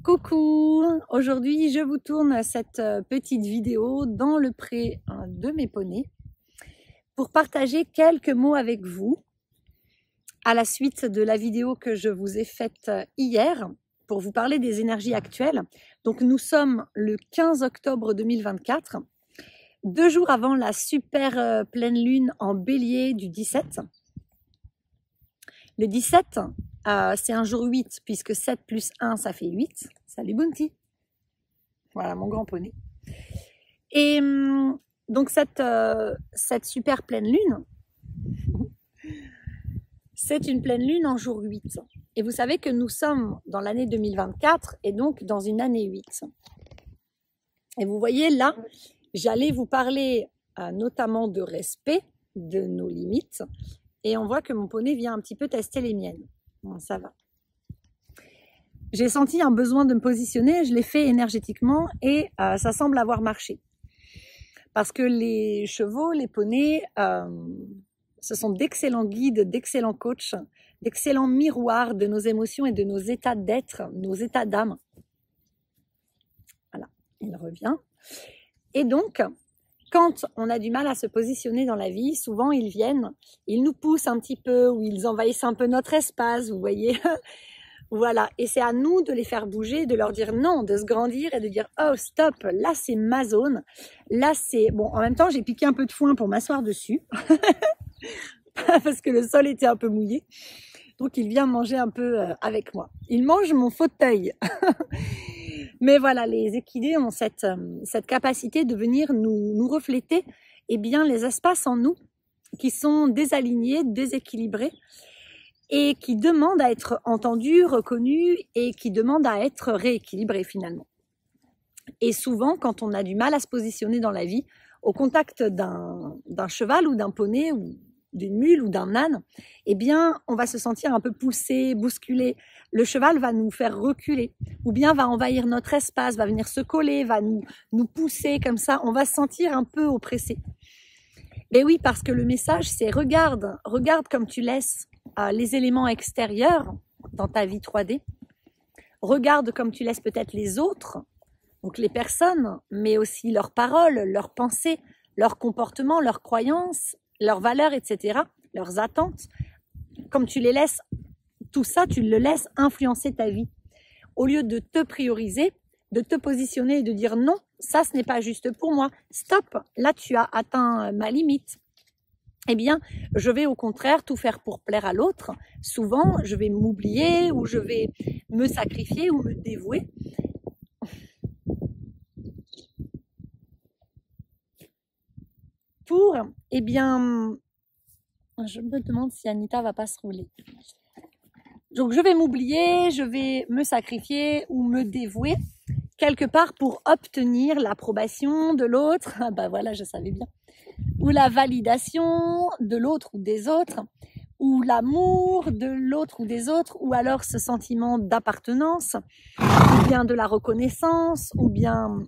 Coucou! Aujourd'hui, je vous tourne cette petite vidéo dans le pré de mes poneys pour partager quelques mots avec vous à la suite de la vidéo que je vous ai faite hier pour vous parler des énergies actuelles. Donc nous sommes le 15 octobre 2024, 2 jours avant la super pleine lune en bélier du 17. Le 17, c'est un jour 8, puisque 7 plus 1, ça fait 8. Salut Bounty. Voilà, mon grand poney. Et donc, cette super pleine lune, c'est une pleine lune en jour 8. Et vous savez que nous sommes dans l'année 2024 et donc dans une année 8. Et vous voyez là, j'allais vous parler notamment de respect, de nos limites. Et on voit que mon poney vient un petit peu tester les miennes. Bon, ça va. J'ai senti un besoin de me positionner, je l'ai fait énergétiquement et ça semble avoir marché. Parce que les chevaux, les poneys, ce sont d'excellents guides, d'excellents coachs, d'excellents miroirs de nos émotions et de nos états d'être, nos états d'âme. Voilà, il revient. Et donc, quand on a du mal à se positionner dans la vie, souvent ils viennent, ils nous poussent un petit peu ou ils envahissent un peu notre espace, vous voyez. Voilà, et c'est à nous de les faire bouger, de leur dire non, de se grandir et de dire oh stop, là c'est ma zone, là c'est... Bon, en même temps j'ai piqué un peu de foin pour m'asseoir dessus, parce que le sol était un peu mouillé, donc il vient manger un peu avec moi. Il mange mon fauteuil. Mais voilà, les équidés ont cette capacité de venir nous refléter bien, les espaces en nous qui sont désalignés, déséquilibrés et qui demandent à être entendus, reconnus et qui demandent à être rééquilibrés finalement. Et souvent, quand on a du mal à se positionner dans la vie, au contact d'un cheval ou d'un poney ou d'une mule ou d'un âne, on va se sentir un peu poussé, bousculé. Le cheval va nous faire reculer ou bien va envahir notre espace, va venir se coller, va nous pousser comme ça. On va se sentir un peu oppressé. Mais oui, parce que le message, c'est regarde comme tu laisses les éléments extérieurs dans ta vie 3D. Regarde comme tu laisses peut-être les autres, donc les personnes, mais aussi leurs paroles, leurs pensées, leurs comportements, leurs croyances, leurs valeurs, etc., leurs attentes. Comme tu les laisses, tout ça, tu le laisses influencer ta vie. Au lieu de te prioriser, de te positionner et de dire non, ça ce n'est pas juste pour moi, stop, là tu as atteint ma limite. Je vais au contraire tout faire pour plaire à l'autre. Souvent, je vais m'oublier ou je vais me sacrifier ou me dévouer. Pour, je me demande si Anita va pas se rouler. Donc, je vais m'oublier, je vais me sacrifier ou me dévouer quelque part pour obtenir l'approbation de l'autre. Ah bah voilà, je savais bien. Ou la validation de l'autre ou des autres, ou l'amour de l'autre ou des autres, ou alors ce sentiment d'appartenance, ou bien de la reconnaissance, ou bien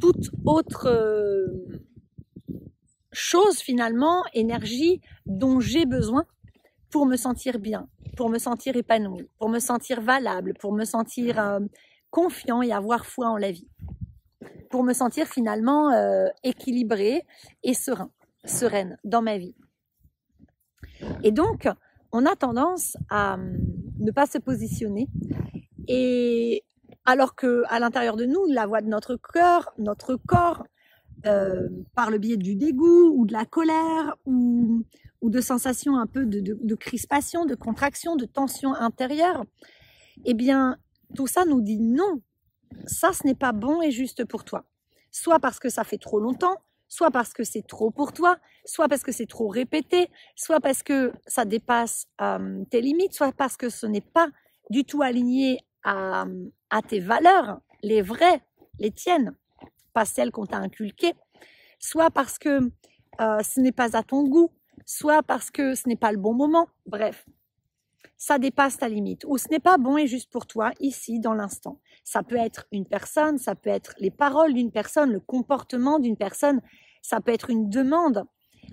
toute autre chose finalement, énergie dont j'ai besoin pour me sentir bien, pour me sentir épanouie, pour me sentir valable, pour me sentir confiant et avoir foi en la vie. Pour me sentir finalement équilibrée et sereine dans ma vie. Et donc, on a tendance à ne pas se positionner, et alors qu'à l'intérieur de nous, la voix de notre corps, par le biais du dégoût ou de la colère ou de sensations un peu de crispation, de contraction, de tension intérieure, tout ça nous dit non. Ça, ce n'est pas bon et juste pour toi. Soit parce que ça fait trop longtemps, soit parce que c'est trop pour toi, soit parce que c'est trop répété, soit parce que ça dépasse tes limites, soit parce que ce n'est pas du tout aligné à tes valeurs, les vraies, les tiennes, pas celles qu'on t'a inculquées, soit parce que ce n'est pas à ton goût, soit parce que ce n'est pas le bon moment, bref. Ça dépasse ta limite, ou ce n'est pas bon et juste pour toi, ici, dans l'instant. Ça peut être une personne, ça peut être les paroles d'une personne, le comportement d'une personne, ça peut être une demande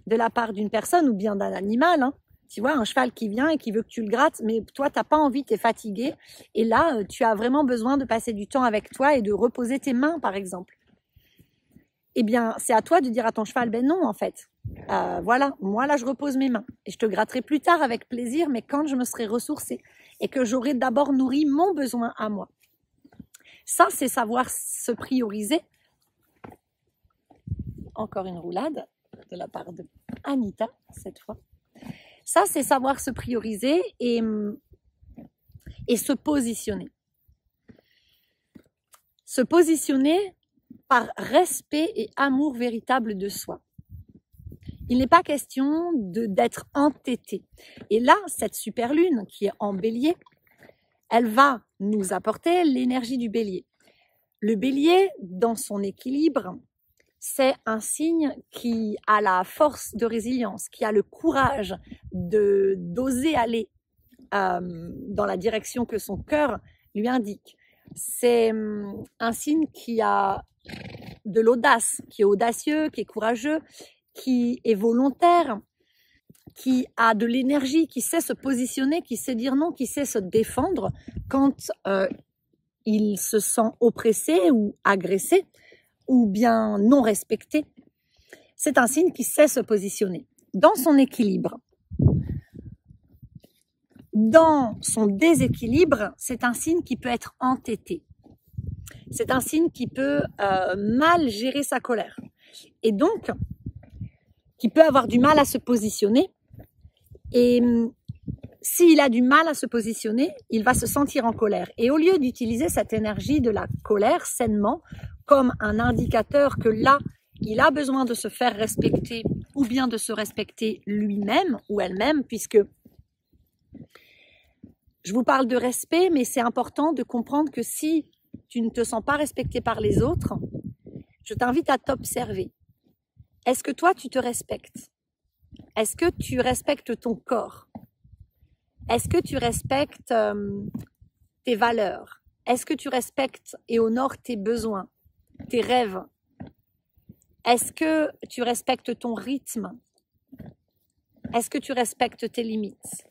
de la part d'une personne ou bien d'un animal. Tu vois, un cheval qui vient et qui veut que tu le grattes, mais toi, t'as pas envie, t'es fatigué. Et là, tu as vraiment besoin de passer du temps avec toi et de reposer tes mains, par exemple. Eh bien, c'est à toi de dire à ton cheval, ben non, en fait. Voilà, moi là, je repose mes mains. Et je te gratterai plus tard avec plaisir, mais quand je me serai ressourcée et que j'aurai d'abord nourri mon besoin à moi. Ça, c'est savoir se prioriser. Encore une roulade de la part de Anita, cette fois. Ça, c'est savoir se prioriser et se positionner. Se positionner par respect et amour véritable de soi. Il n'est pas question d'être entêté. Et là, cette super lune qui est en bélier, elle va nous apporter l'énergie du bélier. Le bélier, dans son équilibre, c'est un signe qui a la force de résilience, qui a le courage d'oser aller dans la direction que son cœur lui indique. C'est un signe qui a de l'audace, qui est audacieux, qui est courageux, qui est volontaire, qui a de l'énergie, qui sait se positionner, qui sait dire non, qui sait se défendre quand il se sent oppressé ou agressé ou bien non respecté. C'est un signe qui sait se positionner dans son équilibre. Dans son déséquilibre, c'est un signe qui peut être entêté. C'est un signe qui peut mal gérer sa colère. Et donc, qui peut avoir du mal à se positionner. Et s'il a du mal à se positionner, il va se sentir en colère. Et au lieu d'utiliser cette énergie de la colère sainement, comme un indicateur que là, il a besoin de se faire respecter ou bien de se respecter lui-même ou elle-même, puisque je vous parle de respect, mais c'est important de comprendre que si tu ne te sens pas respecté par les autres, je t'invite à t'observer. Est-ce que toi, tu te respectes? Est-ce que tu respectes ton corps? Est-ce que tu respectes tes valeurs? Est-ce que tu respectes et honores tes besoins, tes rêves? Est-ce que tu respectes ton rythme? Est-ce que tu respectes tes limites?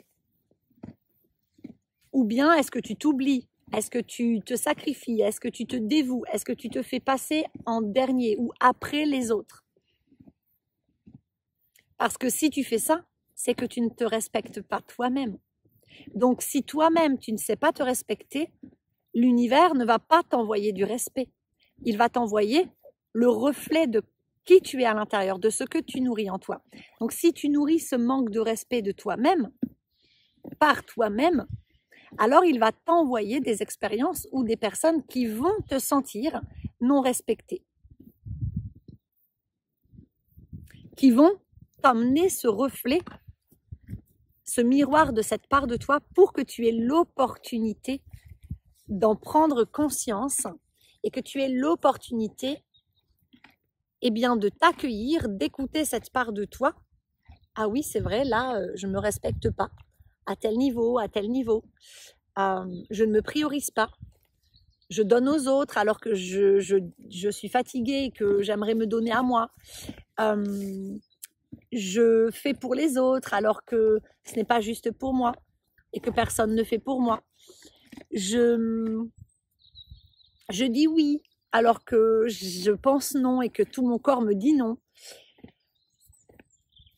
Ou bien est-ce que tu t'oublies? Est-ce que tu te sacrifies? Est-ce que tu te dévoues? Est-ce que tu te fais passer en dernier ou après les autres? Parce que si tu fais ça, c'est que tu ne te respectes pas toi-même. Donc si toi-même tu ne sais pas te respecter, l'univers ne va pas t'envoyer du respect. Il va t'envoyer le reflet de qui tu es à l'intérieur, de ce que tu nourris en toi. Donc si tu nourris ce manque de respect de toi-même, par toi-même, alors il va t'envoyer des expériences ou des personnes qui vont te sentir non respectées, qui vont t'emmener ce reflet, ce miroir de cette part de toi pour que tu aies l'opportunité d'en prendre conscience et que tu aies l'opportunité de t'accueillir, d'écouter cette part de toi. Ah oui, c'est vrai, là, je ne me respecte pas à tel niveau, je ne me priorise pas. Je donne aux autres alors que je suis fatiguée et que j'aimerais me donner à moi. Je fais pour les autres alors que ce n'est pas juste pour moi et que personne ne fait pour moi. Je dis oui alors que je pense non et que tout mon corps me dit non.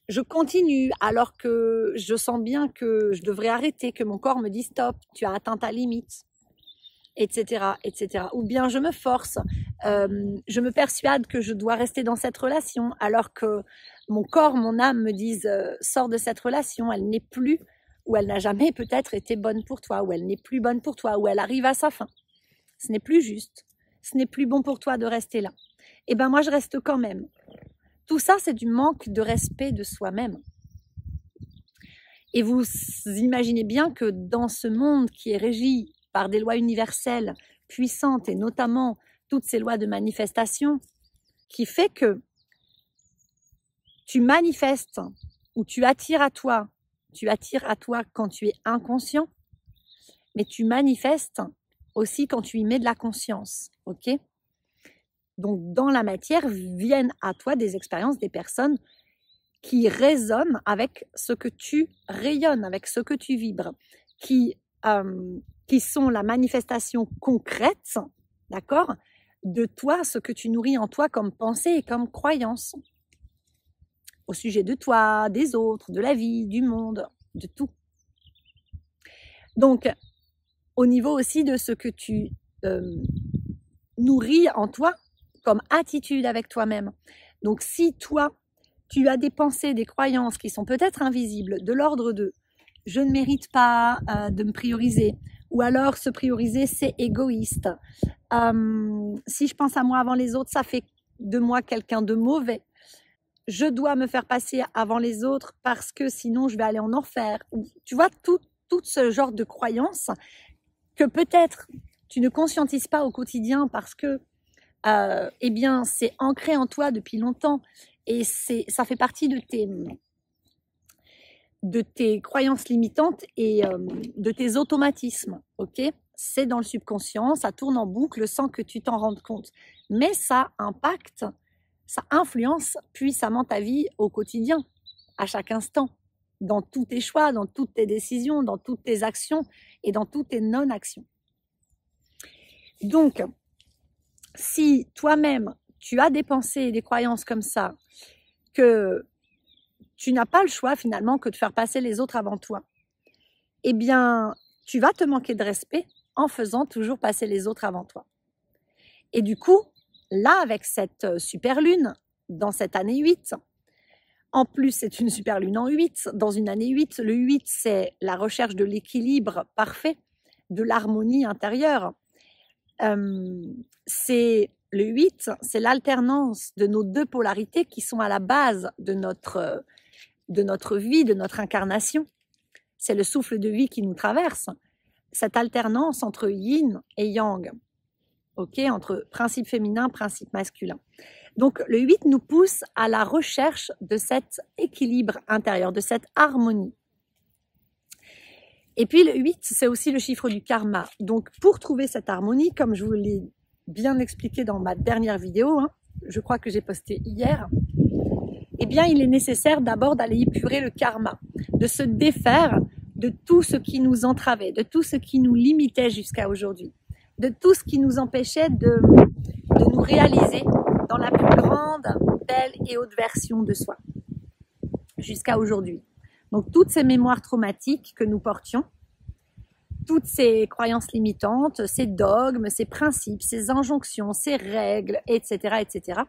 Je continue alors que je sens bien que je devrais arrêter, que mon corps me dit stop, tu as atteint ta limite, etc., etc. Ou bien je me force, je me persuade que je dois rester dans cette relation alors que mon corps, mon âme me disent sors de cette relation, elle n'est plus, ou elle n'a jamais peut-être été bonne pour toi, ou elle n'est plus bonne pour toi, ou elle arrive à sa fin. Ce n'est plus juste, ce n'est plus bon pour toi de rester là. Et ben moi je reste quand même. Tout ça, c'est du manque de respect de soi-même. Et vous imaginez bien que dans ce monde qui est régi par des lois universelles puissantes, et notamment toutes ces lois de manifestation, qui fait que tu manifestes ou tu attires à toi quand tu es inconscient, mais tu manifestes aussi quand tu y mets de la conscience, ok ? Donc, dans la matière, viennent à toi des expériences, des personnes qui résonnent avec ce que tu rayonnes, avec ce que tu vibres, qui sont la manifestation concrète, d'accord, de toi, ce que tu nourris en toi comme pensée et comme croyance au sujet de toi, des autres, de la vie, du monde, de tout. Donc, au niveau aussi de ce que tu nourris en toi comme attitude avec toi-même. Donc, si toi, tu as des pensées, des croyances qui sont peut-être invisibles, de l'ordre de « je ne mérite pas de me prioriser », ou alors se prioriser, c'est égoïste. Si je pense à moi avant les autres, ça fait de moi quelqu'un de mauvais. Je dois me faire passer avant les autres parce que sinon je vais aller en enfer. Tu vois, tout ce genre de croyances que peut-être tu ne conscientises pas au quotidien parce que eh bien, c'est ancré en toi depuis longtemps et ça fait partie de tes croyances limitantes et de tes automatismes, ok? C'est dans le subconscient, ça tourne en boucle sans que tu t'en rendes compte. Mais ça impacte, ça influence puissamment ta vie au quotidien, à chaque instant, dans tous tes choix, dans toutes tes décisions, dans toutes tes actions et dans toutes tes non-actions. Donc, si toi-même, tu as des pensées et des croyances comme ça, que tu n'as pas le choix finalement que de faire passer les autres avant toi, eh bien, tu vas te manquer de respect en faisant toujours passer les autres avant toi. Et du coup, là, avec cette super lune, dans cette année 8, en plus, c'est une super lune en 8, dans une année 8, le 8, c'est la recherche de l'équilibre parfait, de l'harmonie intérieure. C'est le 8, c'est l'alternance de nos deux polarités qui sont à la base de notre vie, de notre incarnation. C'est le souffle de vie qui nous traverse. Cette alternance entre yin et yang, okay, entre principe féminin, principe masculin. Donc le 8 nous pousse à la recherche de cet équilibre intérieur, de cette harmonie. Et puis le 8, c'est aussi le chiffre du karma. Donc pour trouver cette harmonie, comme je vous l'ai bien expliqué dans ma dernière vidéo, je crois que j'ai posté hier, eh bien il est nécessaire d'abord d'aller épurer le karma, de se défaire de tout ce qui nous entravait, de tout ce qui nous limitait jusqu'à aujourd'hui, de tout ce qui nous empêchait de nous réaliser dans la plus grande, belle et haute version de soi, jusqu'à aujourd'hui. Donc toutes ces mémoires traumatiques que nous portions, toutes ces croyances limitantes, ces dogmes, ces principes, ces injonctions, ces règles, etc., etc.,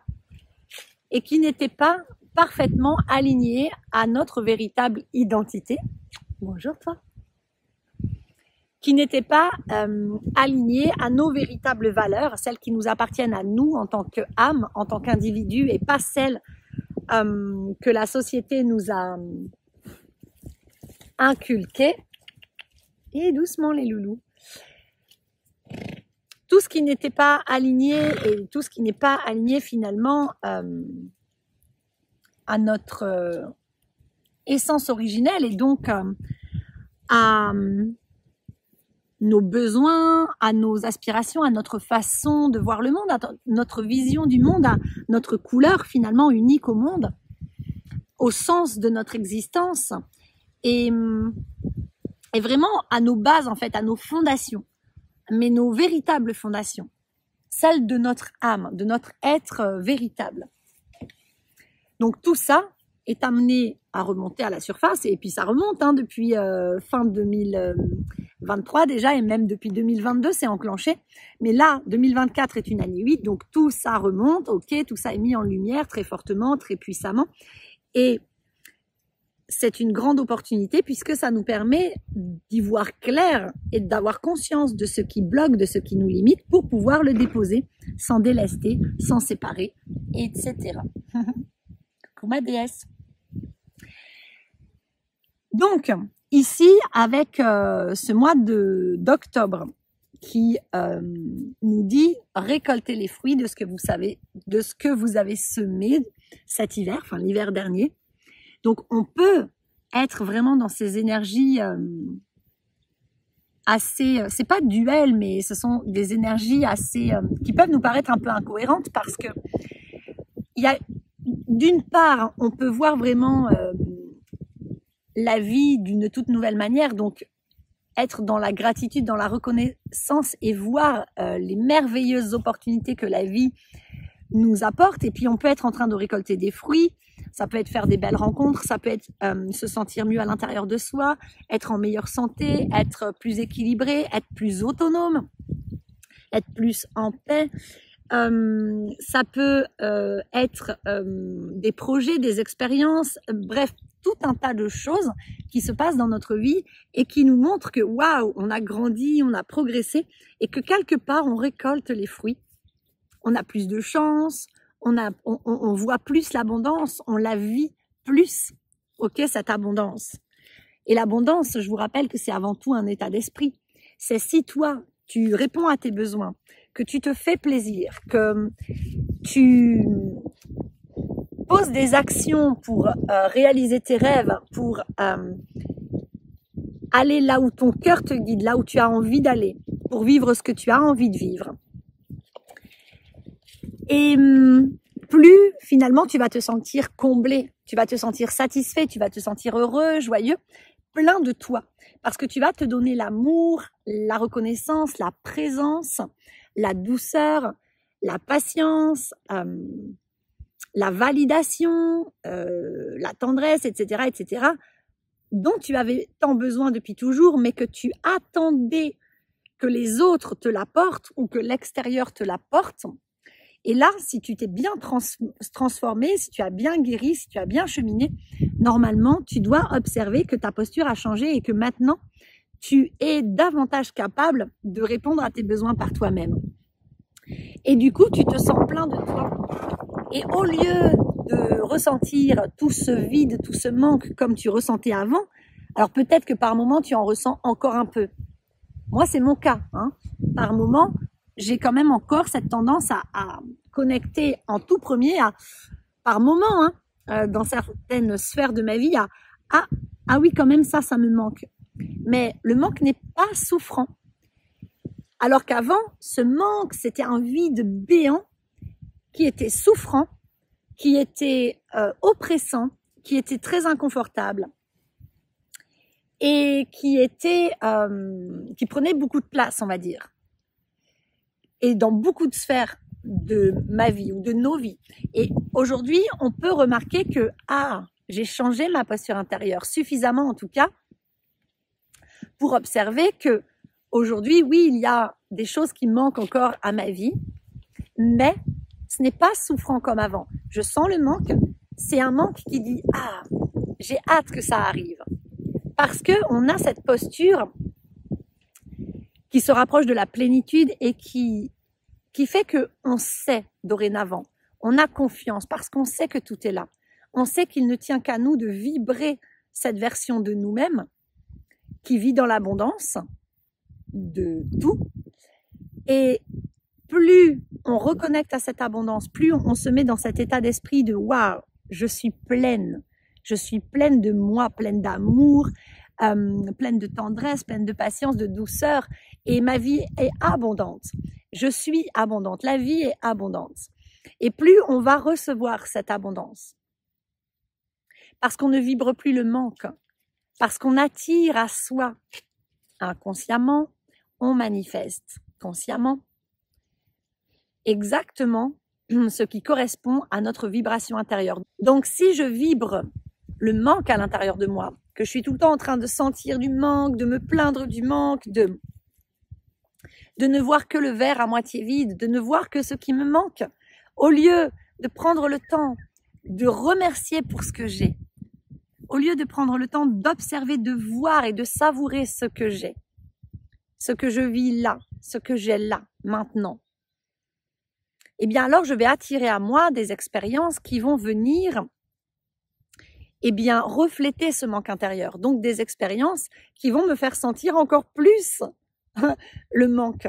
et qui n'étaient pas parfaitement alignés à notre véritable identité. Bonjour toi. Qui n'étaient pas alignés à nos véritables valeurs, celles qui nous appartiennent à nous en tant qu'âme, en tant qu'individu, et pas celles que la société nous a inculquées. Et doucement les loulous. Tout ce qui n'était pas aligné et tout ce qui n'est pas aligné finalement à notre essence originelle et donc à nos besoins, à nos aspirations, à notre façon de voir le monde, à notre vision du monde, à notre couleur finalement unique au monde, au sens de notre existence et vraiment à nos bases en fait, à nos fondations, mais nos véritables fondations, celles de notre âme, de notre être véritable. Donc tout ça est amené à remonter à la surface et puis ça remonte depuis fin 2023 déjà et même depuis 2022 c'est enclenché. Mais là 2024 est une année 8 donc tout ça remonte, ok, tout ça est mis en lumière très fortement, très puissamment et c'est une grande opportunité puisque ça nous permet d'y voir clair et d'avoir conscience de ce qui bloque, de ce qui nous limite pour pouvoir le déposer sans délester, sans séparer, etc. Pour ma déesse. Donc, ici, avec ce mois d'octobre qui nous dit récolter les fruits de ce que vous avez semé cet hiver, enfin l'hiver dernier. Donc, on peut être vraiment dans ces énergies assez, c'est pas duel, mais ce sont des énergies assez, qui peuvent nous paraître un peu incohérentes parce que il y a d'une part, on peut voir vraiment la vie d'une toute nouvelle manière, donc être dans la gratitude, dans la reconnaissance et voir les merveilleuses opportunités que la vie nous apporte. Et puis on peut être en train de récolter des fruits, ça peut être faire des belles rencontres, ça peut être se sentir mieux à l'intérieur de soi, être en meilleure santé, être plus équilibré, être plus autonome, être plus en paix. Ça peut être des projets, des expériences, bref, tout un tas de choses qui se passent dans notre vie et qui nous montrent que waouh, on a grandi, on a progressé et que quelque part on récolte les fruits. On a plus de chance, on voit plus l'abondance, on la vit plus, ok, cette abondance. Et l'abondance, je vous rappelle que c'est avant tout un état d'esprit. C'est si toi, tu réponds à tes besoins, que tu te fais plaisir, que tu poses des actions pour réaliser tes rêves, pour aller là où ton cœur te guide, là où tu as envie d'aller, pour vivre ce que tu as envie de vivre. Et plus finalement tu vas te sentir comblé, tu vas te sentir satisfait, tu vas te sentir heureux, joyeux, plein de toi. Parce que tu vas te donner l'amour, la reconnaissance, la présence, la douceur, la patience, la validation, la tendresse, etc., etc., dont tu avais tant besoin depuis toujours, mais que tu attendais que les autres te l'apportent ou que l'extérieur te l'apporte. Et là, si tu t'es bien transformé, si tu as bien guéri, si tu as bien cheminé, normalement, tu dois observer que ta posture a changé et que maintenant, tu es davantage capable de répondre à tes besoins par toi-même. Et du coup, tu te sens plein de toi. Et au lieu de ressentir tout ce vide, tout ce manque comme tu ressentais avant, alors peut-être que par moment, tu en ressens encore un peu. Moi, c'est mon cas. Par moment, j'ai quand même encore cette tendance à connecter en tout premier, par moment, dans certaines sphères de ma vie, ah oui, quand même, ça me manque. Mais le manque n'est pas souffrant. Alors qu'avant, ce manque, c'était un vide béant qui était souffrant, qui était oppressant, qui était très inconfortable et qui prenait beaucoup de place, on va dire. Et dans beaucoup de sphères de ma vie ou de nos vies. Et aujourd'hui, on peut remarquer que j'ai changé ma posture intérieure suffisamment en tout cas pour observer que aujourd'hui, oui, il y a des choses qui manquent encore à ma vie, mais ce n'est pas souffrant comme avant. Je sens le manque, c'est un manque qui dit j'ai hâte que ça arrive. Parce que on a cette posture qui se rapproche de la plénitude et qui fait que on sait dorénavant, on a confiance parce qu'on sait que tout est là. On sait qu'il ne tient qu'à nous de vibrer cette version de nous-mêmes qui vit dans l'abondance de tout. Et plus on reconnecte à cette abondance, plus on se met dans cet état d'esprit de waouh, je suis pleine de moi, pleine d'amour, pleine de tendresse, pleine de patience, de douceur, et ma vie est abondante. Je suis abondante, la vie est abondante. Et plus on va recevoir cette abondance, parce qu'on ne vibre plus le manque, parce qu'on attire à soi inconsciemment, on manifeste consciemment exactement ce qui correspond à notre vibration intérieure. Donc si je vibre le manque à l'intérieur de moi, que je suis tout le temps en train de sentir du manque, de me plaindre du manque, de ne voir que le verre à moitié vide, de ne voir que ce qui me manque, au lieu de prendre le temps de remercier pour ce que j'ai, au lieu de prendre le temps d'observer, de voir et de savourer ce que j'ai, ce que je vis là, ce que j'ai là, maintenant, eh bien alors je vais attirer à moi des expériences qui vont venir refléter ce manque intérieur. Donc des expériences qui vont me faire sentir encore plus le manque.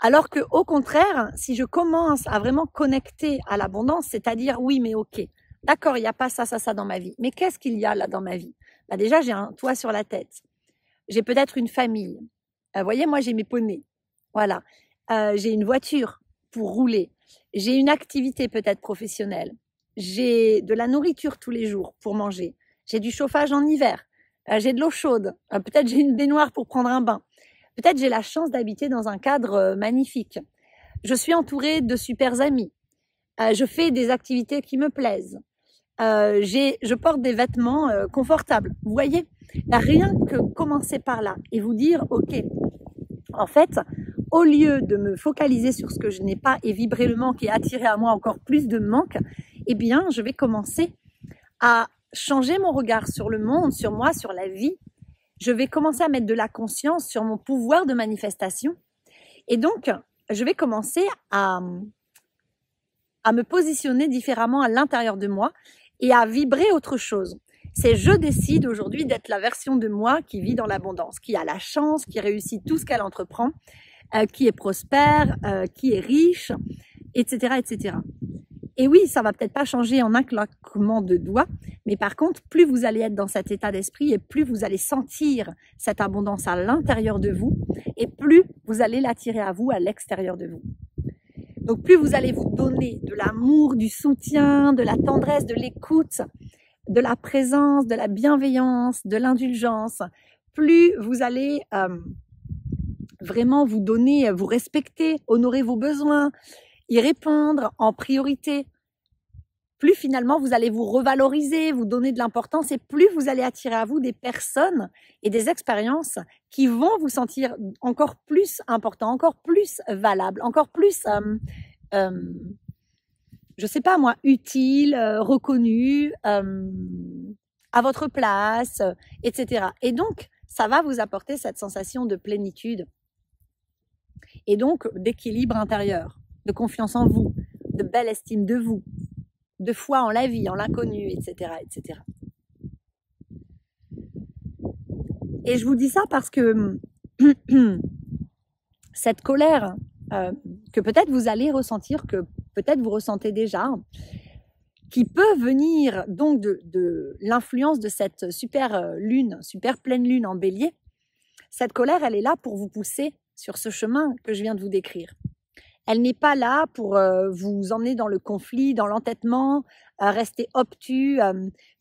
Alors que au contraire, si je commence à vraiment connecter à l'abondance, c'est-à-dire oui mais ok, d'accord, il n'y a pas ça dans ma vie, mais qu'est-ce qu'il y a là dans ma vie? Déjà j'ai un toit sur la tête, j'ai peut-être une famille, vous voyez, moi j'ai mes poneys, voilà, j'ai une voiture pour rouler. J'ai une activité peut-être professionnelle. J'ai de la nourriture tous les jours pour manger. J'ai du chauffage en hiver. J'ai de l'eau chaude. Peut-être j'ai une baignoire pour prendre un bain. Peut-être j'ai la chance d'habiter dans un cadre magnifique. Je suis entourée de super amis. Je fais des activités qui me plaisent. Je porte des vêtements confortables. Vous voyez, rien que commencer par là et vous dire, ok, en fait, au lieu de me focaliser sur ce que je n'ai pas et vibrer le manque et attirer à moi encore plus de manque, eh bien, je vais commencer à changer mon regard sur le monde, sur moi, sur la vie. Je vais commencer à mettre de la conscience sur mon pouvoir de manifestation. Et donc, je vais commencer à me positionner différemment à l'intérieur de moi et à vibrer autre chose. C'est je décide aujourd'hui d'être la version de moi qui vit dans l'abondance, qui a la chance, qui réussit tout ce qu'elle entreprend, qui est prospère, qui est riche, etc., etc. Et oui, ça va peut-être pas changer en un claquement de doigts, mais par contre, plus vous allez être dans cet état d'esprit et plus vous allez sentir cette abondance à l'intérieur de vous et plus vous allez l'attirer à vous à l'extérieur de vous. Donc plus vous allez vous donner de l'amour, du soutien, de la tendresse, de l'écoute, de la présence, de la bienveillance, de l'indulgence, plus vous allez vraiment vous donner, vous respecter, honorer vos besoins, y répondre en priorité, plus finalement vous allez vous revaloriser, vous donner de l'importance et plus vous allez attirer à vous des personnes et des expériences qui vont vous sentir encore plus important, encore plus valable, encore plus, je sais pas moi, utile, reconnu, à votre place, etc. Et donc, ça va vous apporter cette sensation de plénitude et donc d'équilibre intérieur, de confiance en vous, de belle estime de vous, de foi en la vie, en l'inconnu, etc., etc. Et je vous dis ça parce que cette colère que peut-être vous allez ressentir, que peut-être vous ressentez déjà, qui peut venir donc de l'influence de cette super lune, super pleine lune en bélier, cette colère, elle est là pour vous pousser sur ce chemin que je viens de vous décrire. Elle n'est pas là pour vous emmener dans le conflit, dans l'entêtement, rester obtus,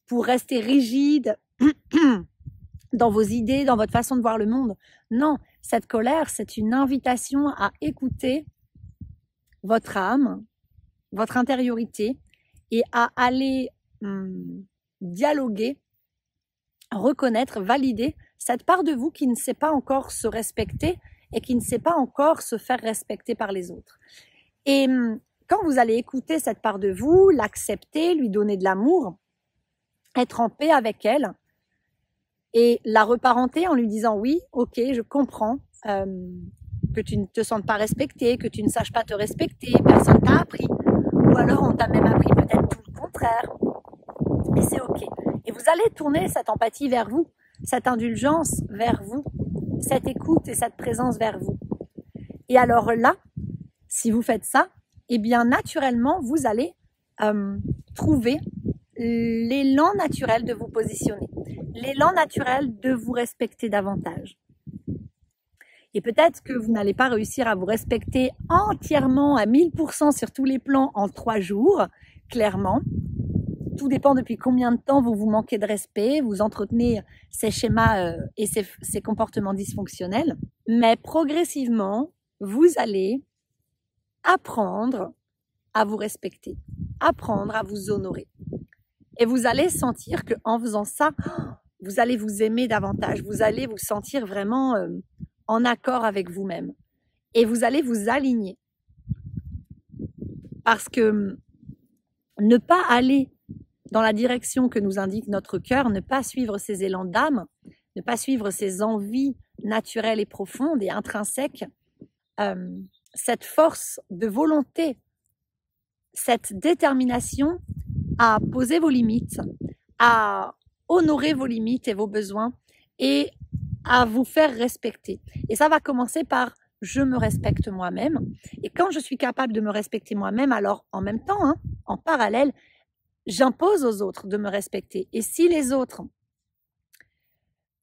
pour rester rigide dans vos idées, dans votre façon de voir le monde. Non, cette colère, c'est une invitation à écouter votre âme, votre intériorité et à aller dialoguer, reconnaître, valider cette part de vous qui ne sait pas encore se respecter et qui ne sait pas encore se faire respecter par les autres. Et quand vous allez écouter cette part de vous, l'accepter, lui donner de l'amour, être en paix avec elle et la reparenter en lui disant oui, ok, je comprends que tu ne te sentes pas respecté, que tu ne saches pas te respecter, personne t'a appris, ou alors on t'a même appris peut-être tout le contraire, et c'est ok. Et vous allez tourner cette empathie vers vous, cette indulgence vers vous, cette écoute et cette présence vers vous. Et alors là, si vous faites ça, eh bien naturellement, vous allez trouver l'élan naturel de vous positionner, l'élan naturel de vous respecter davantage. Et peut-être que vous n'allez pas réussir à vous respecter entièrement à 1000% sur tous les plans en 3 jours, clairement. Tout dépend depuis combien de temps vous vous manquez de respect, vous entretenez ces schémas et ces comportements dysfonctionnels. Mais progressivement, vous allez apprendre à vous respecter, apprendre à vous honorer. Et vous allez sentir qu'en faisant ça, vous allez vous aimer davantage, vous allez vous sentir vraiment en accord avec vous-même. Et vous allez vous aligner. Parce que ne pas aller dans la direction que nous indique notre cœur, ne pas suivre ses élans d'âme, ne pas suivre ses envies naturelles et profondes et intrinsèques, cette force de volonté, cette détermination à poser vos limites, à honorer vos limites et vos besoins et à vous faire respecter. Et ça va commencer par je me respecte moi-même. Et quand je suis capable de me respecter moi-même, alors en même temps, en parallèle, j'impose aux autres de me respecter. Et si les autres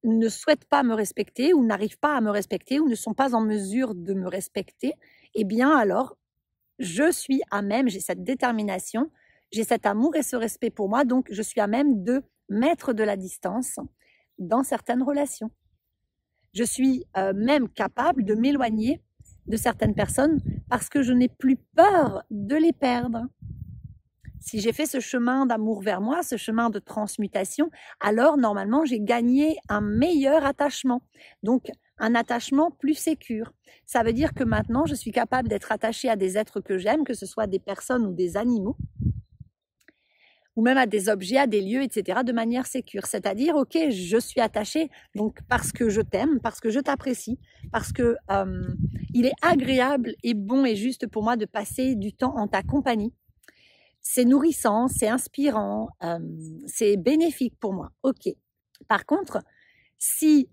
ne souhaitent pas me respecter ou n'arrivent pas à me respecter ou ne sont pas en mesure de me respecter, eh bien alors, je suis à même, j'ai cette détermination, j'ai cet amour et ce respect pour moi, donc je suis à même de mettre de la distance dans certaines relations. Je suis même capable de m'éloigner de certaines personnes parce que je n'ai plus peur de les perdre. Si j'ai fait ce chemin d'amour vers moi, ce chemin de transmutation, alors normalement j'ai gagné un meilleur attachement. Donc un attachement plus sécure. Ça veut dire que maintenant je suis capable d'être attachée à des êtres que j'aime, que ce soit des personnes ou des animaux, ou même à des objets, à des lieux, etc., de manière sécure. C'est-à-dire, ok, je suis attachée, donc parce que je t'aime, parce que je t'apprécie, parce que il est agréable et bon et juste pour moi de passer du temps en ta compagnie. C'est nourrissant, c'est inspirant, c'est bénéfique pour moi. Ok. Par contre, si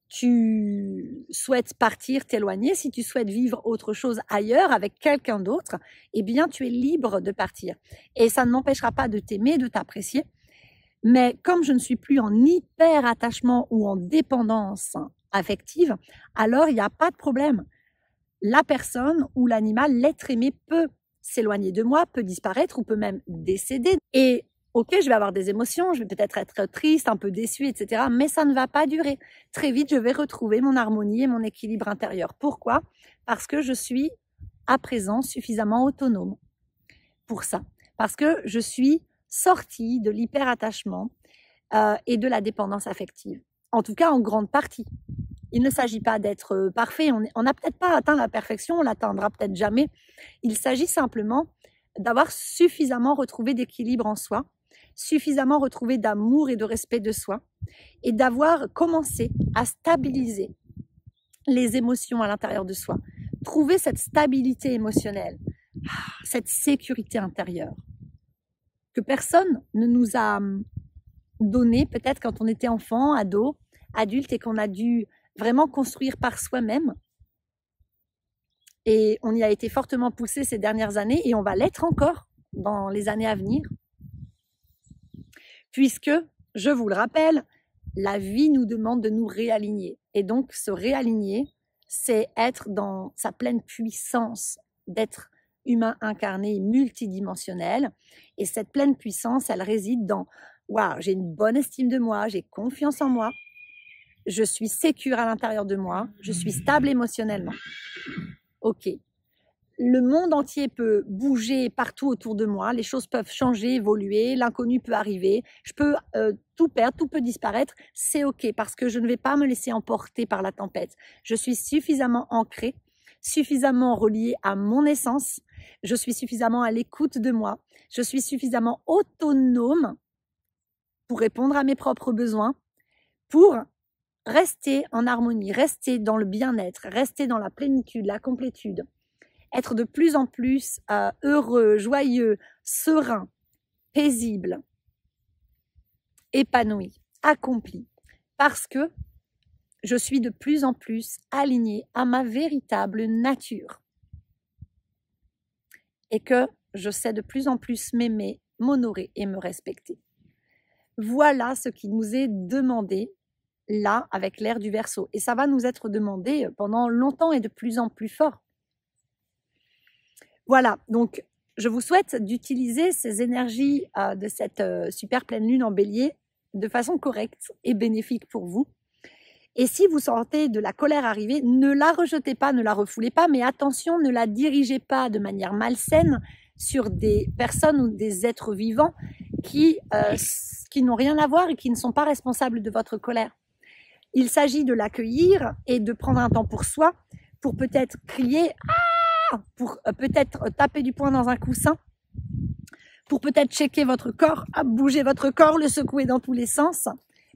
tu souhaites partir, t'éloigner, si tu souhaites vivre autre chose ailleurs avec quelqu'un d'autre, eh bien, tu es libre de partir. Et ça ne m'empêchera pas de t'aimer, de t'apprécier. Mais comme je ne suis plus en hyper attachement ou en dépendance affective, alors il n'y a pas de problème. La personne ou l'animal, l'être aimé peut s'éloigner de moi, peut disparaître ou peut même décéder. Et ok, je vais avoir des émotions, je vais peut-être être triste, un peu déçue, etc. Mais ça ne va pas durer. Très vite, je vais retrouver mon harmonie et mon équilibre intérieur. Pourquoi? Parce que je suis à présent suffisamment autonome pour ça. Parce que je suis sortie de l'hyperattachement et de la dépendance affective. En tout cas, en grande partie. Il ne s'agit pas d'être parfait. On n'a peut-être pas atteint la perfection, on l'atteindra peut-être jamais. Il s'agit simplement d'avoir suffisamment retrouvé d'équilibre en soi, suffisamment retrouvé d'amour et de respect de soi, et d'avoir commencé à stabiliser les émotions à l'intérieur de soi. Trouver cette stabilité émotionnelle, cette sécurité intérieure, que personne ne nous a donné, peut-être quand on était enfant, ado, adulte, et qu'on a dû vraiment construire par soi-même. Et on y a été fortement poussé ces dernières années et on va l'être encore dans les années à venir. Puisque, je vous le rappelle, la vie nous demande de nous réaligner. Et donc, se réaligner, c'est être dans sa pleine puissance d'être humain incarné et multidimensionnel. Et cette pleine puissance, elle réside dans « Waouh, j'ai une bonne estime de moi, j'ai confiance en moi, je suis sécure à l'intérieur de moi, je suis stable émotionnellement. » Ok. Le monde entier peut bouger partout autour de moi, les choses peuvent changer, évoluer, l'inconnu peut arriver, je peux tout perdre, tout peut disparaître, c'est ok parce que je ne vais pas me laisser emporter par la tempête. Je suis suffisamment ancrée, suffisamment reliée à mon essence, je suis suffisamment à l'écoute de moi, je suis suffisamment autonome pour répondre à mes propres besoins, pour rester en harmonie, rester dans le bien-être, rester dans la plénitude, la complétude, être de plus en plus heureux, joyeux, serein, paisible, épanoui, accompli, parce que je suis de plus en plus alignée à ma véritable nature et que je sais de plus en plus m'aimer, m'honorer et me respecter. Voilà ce qui nous est demandé là avec l'ère du Verseau. Et ça va nous être demandé pendant longtemps et de plus en plus fort. Voilà, donc je vous souhaite d'utiliser ces énergies de cette super pleine lune en bélier de façon correcte et bénéfique pour vous. Et si vous sentez de la colère arriver, ne la rejetez pas, ne la refoulez pas, mais attention, ne la dirigez pas de manière malsaine sur des personnes ou des êtres vivants qui n'ont rien à voir et qui ne sont pas responsables de votre colère. Il s'agit de l'accueillir et de prendre un temps pour soi, pour peut-être crier « Ah !», pour peut-être taper du poing dans un coussin, pour peut-être checker votre corps, bouger votre corps, le secouer dans tous les sens,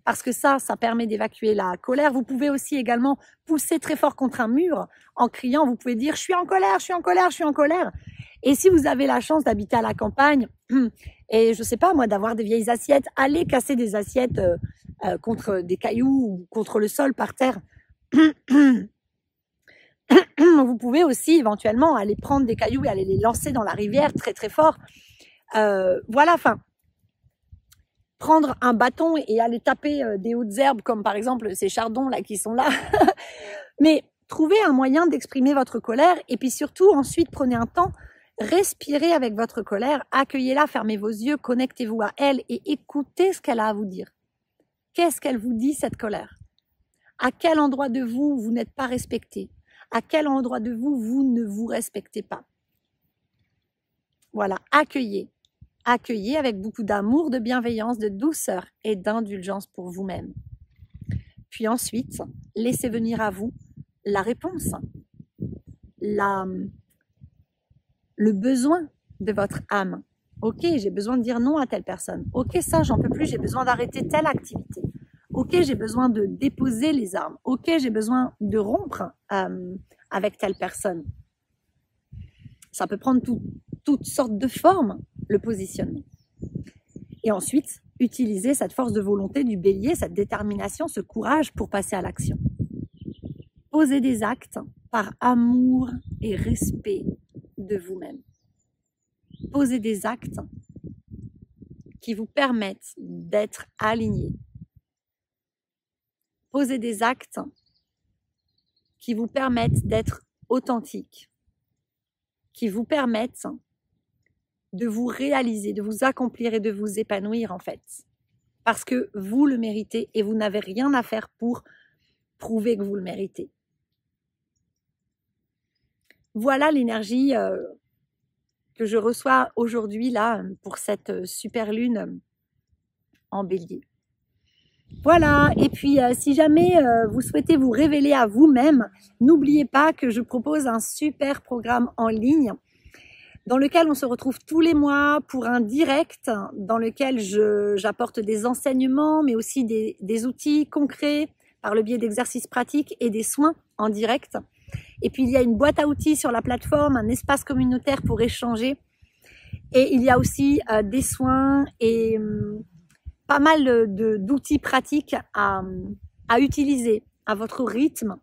parce que ça permet d'évacuer la colère. Vous pouvez aussi également pousser très fort contre un mur en criant, vous pouvez dire « Je suis en colère, je suis en colère, je suis en colère ». Et si vous avez la chance d'habiter à la campagne, et je sais pas moi, d'avoir des vieilles assiettes, allez casser des assiettes contre des cailloux ou contre le sol par terre. Vous pouvez aussi éventuellement aller prendre des cailloux et aller les lancer dans la rivière très très fort. Voilà, enfin, prendre un bâton et aller taper des hautes herbes comme par exemple ces chardons là qui sont là. Mais trouvez un moyen d'exprimer votre colère et puis surtout ensuite prenez un temps Respirez avec votre colère, accueillez-la, fermez vos yeux, connectez-vous à elle et écoutez ce qu'elle a à vous dire. Qu'est-ce qu'elle vous dit, cette colère? À quel endroit de vous, vous n'êtes pas respecté? À quel endroit de vous, vous ne vous respectez pas? Voilà, accueillez. Accueillez avec beaucoup d'amour, de bienveillance, de douceur et d'indulgence pour vous-même. Puis ensuite, laissez venir à vous la réponse, le besoin de votre âme. Ok, j'ai besoin de dire non à telle personne. Ok, ça, j'en peux plus, j'ai besoin d'arrêter telle activité. Ok, j'ai besoin de déposer les armes. Ok, j'ai besoin de rompre avec telle personne. Ça peut prendre toutes sortes de formes, le positionnement. Et ensuite, utilisez cette force de volonté du bélier, cette détermination, ce courage pour passer à l'action. Posez des actes par amour et respect de vous-même. Posez des actes qui vous permettent d'être alignés. Posez des actes qui vous permettent d'être authentiques, qui vous permettent de vous réaliser, de vous accomplir et de vous épanouir en fait. Parce que vous le méritez et vous n'avez rien à faire pour prouver que vous le méritez. Voilà l'énergie que je reçois aujourd'hui là pour cette super lune en bélier. Voilà, et puis si jamais vous souhaitez vous révéler à vous-même, n'oubliez pas que je propose un super programme en ligne dans lequel on se retrouve tous les mois pour un direct dans lequel j'apporte des enseignements mais aussi des outils concrets par le biais d'exercices pratiques et des soins en direct. Et puis il y a une boîte à outils sur la plateforme, un espace communautaire pour échanger. Et il y a aussi des soins et pas mal d'outils pratiques à utiliser à votre rythme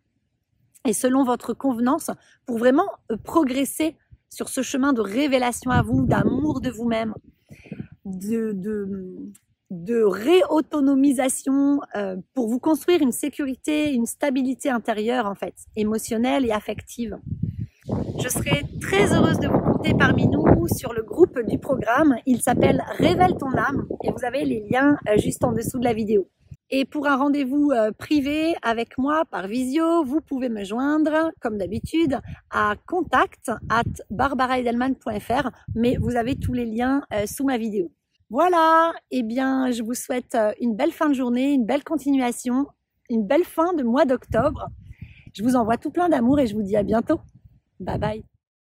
et selon votre convenance pour vraiment progresser sur ce chemin de révélation à vous, d'amour de vous-même, de réautonomisation pour vous construire une sécurité, une stabilité intérieure en fait, émotionnelle et affective. Je serai très heureuse de vous compter parmi nous sur le groupe du programme. Il s'appelle Révèle ton âme et vous avez les liens juste en dessous de la vidéo. Et pour un rendez-vous privé avec moi par visio, vous pouvez me joindre, comme d'habitude, à contact@barbaraedelman.fr, mais vous avez tous les liens sous ma vidéo. Voilà, eh bien, je vous souhaite une belle fin de journée, une belle continuation, une belle fin de mois d'octobre. Je vous envoie tout plein d'amour et je vous dis à bientôt. Bye bye.